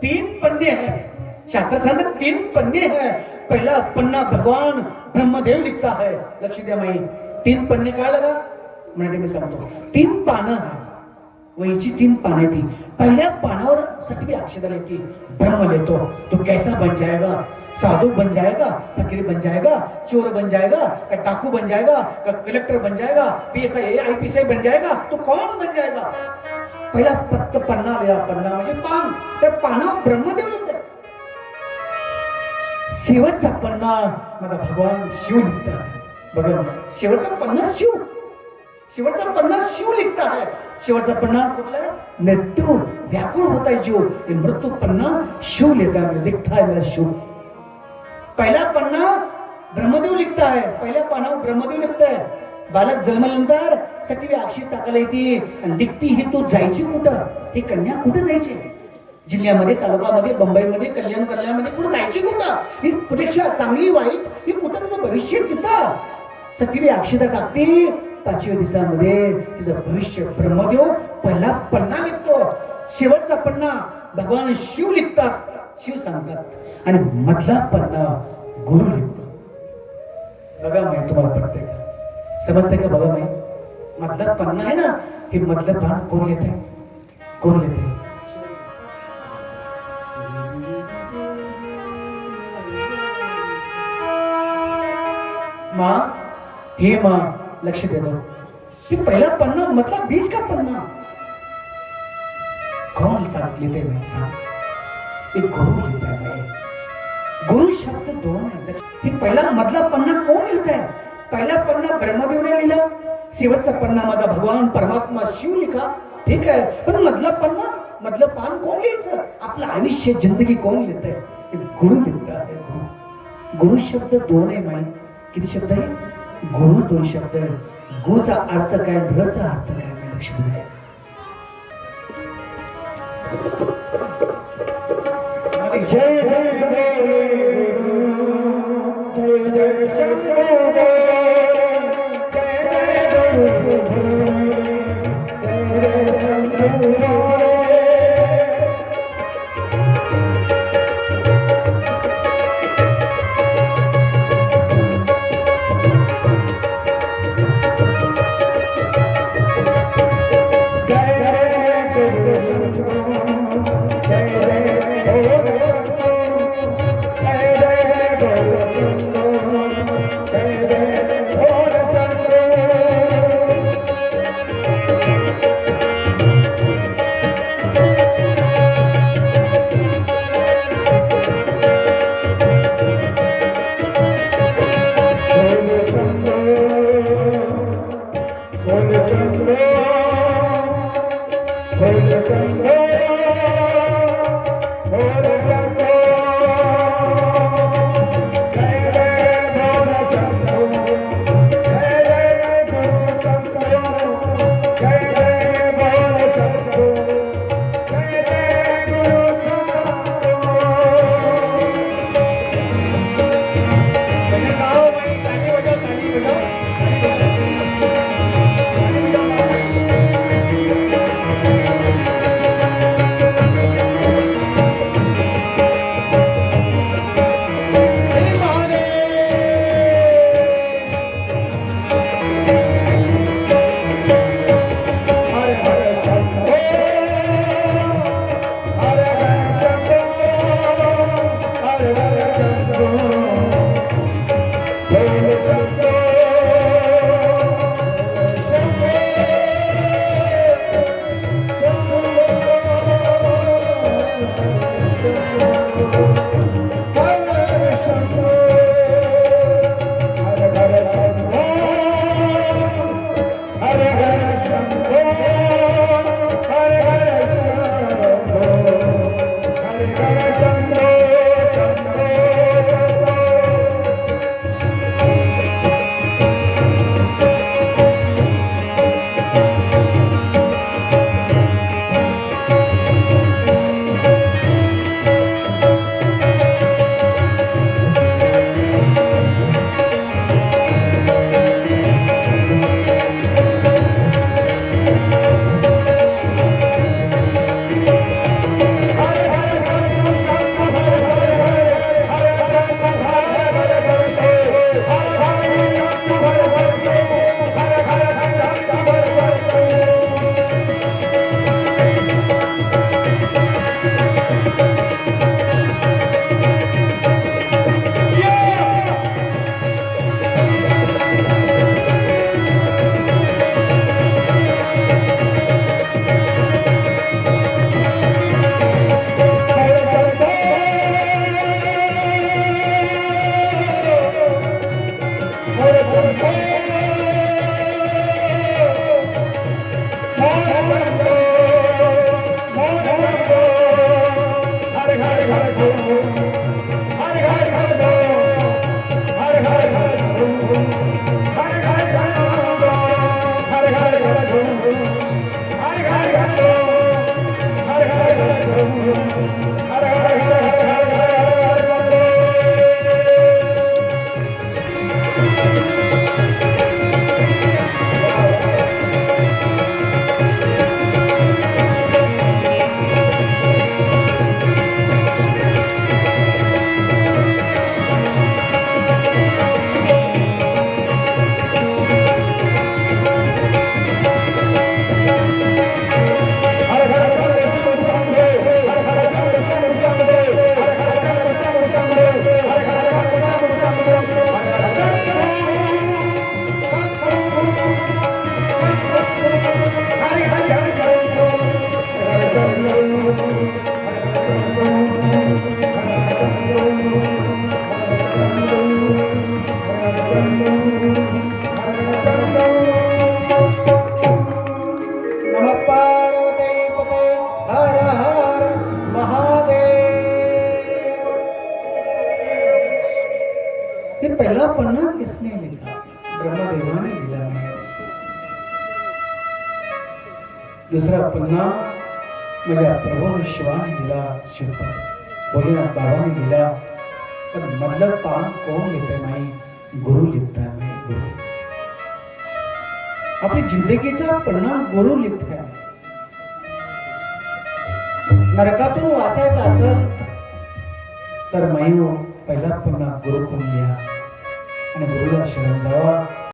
तीन पन्ने है, शास्त्र सांगत 3 पन्ने है. पहला पन्ना भगवान ब्रह्मदेव लिखता है. लक्ष द्या माई, 3 पन्ने काय लगा म्हणजे मी सांगतो. 3 पानं वहीची 3 पाने थी. पहल्या पानावर सतवी अक्षर लिखी ब्रह्म लेतो. तो कैसा बन जाएगा, साधु बन जाएगा, फकीर बन जाएगा, चोर बन जाएगा, का डाकू बन जाएगा, का कलेक्टर बन जाएगा, पीएसआई आईपीएसआई बन जाएगा, तो कौन बन जाएगा. पहिला फक्त पन्ना लिहा. पन्ना म्हणजे पान. त्या पानावर ब्रह्मदेव लिहितात. शेवटचा पन्ना माझा भगवान शिव लिखतात. बघा शेवटचा पन्ना शिव, शेवटचा पन्ना शिव लिखता है. शेवटचा पन्ना कुठला है, मृत्यू व्याकुळ होता है जीव. मृत्यू पन्ना शिव लिखता है मेरा शिव. पहिला पन्ना ब्रह्मदेव लिखता है. पहिल्या पानावर ब्रह्मदेव लिखताय. बालक जन्मल्यानंतर सखी अक्षी टाकायला येते आणि लिखती ही तू जायची कुठं, ही कन्या कुठे जायची, जिल्ह्यामध्ये, तालुक्यामध्ये, मुंबईमध्ये, कल्याणमध्ये कुठे जायची कुठं, ही परीक्षा चांगली वाईट ही कुठं तिचं भविष्य तिथं. सखी अक्षता टाकते. 5व्या दिवसामध्ये तिचं भविष्य ब्रह्मदेव पहिला पन्ना लिखतो. शेवटचा पन्ना भगवान शिव लिखतात, शिव सांगतात. आणि मधला पन्ना गुरु लिखतो. बघा माहिती तुम्हाला पडते का, समजते का. बघा माहिती मधला पन्ना आहे ना, हे मधलं पान कोण लिहिते, कोण लिहिते. माँ हे माँ लक्ष दे दो. ये पहला पन्ना मतलब बीच का पन्ना कौन साथ लेते हैं सांग. एक गुरु लिखता है. गुरु शब्द 2 है. हे पहिला मधला पन्ना कोण लिहित आहे. पहिला पन्ना ब्रह्मदेवने लिहिला, शेवटचा पन्ना माझा भगवान परमात्मा शिव लिखा. ठीक आहे, पण मधला पन्ना, मधलं पान कोण लिहायचं, आपलं आयुष्य जिंदगी कोण लिहित आहे, गुरु लिखता है. गुरु शब्द 2 आहे. माई किती शब्द आहे, गुरु 2 शब्द आहे. गुचा अर्थ काय, रचा अर्थ काय, मी लक्ष दिलंय. जय पहिला पन्ना किसने लिखा? ब्रह्मदेवाने लिहिला आहे. दुसरा पन्ना माझ्या प्रभू शिवाने लिहिला, शिवपत भोलेनाथ बाबाने लिहिला. पण मधलं पान कोण लिहित नाही? गुरु लिहितात नाही. गुरु आपली जिंदगीचा पन्ना गुरु लिहित. नरकातून वाचायचं असेल तर मयू पहिला पन्ना गुरु कोण लिहा आणि गुरुला शरण जावा.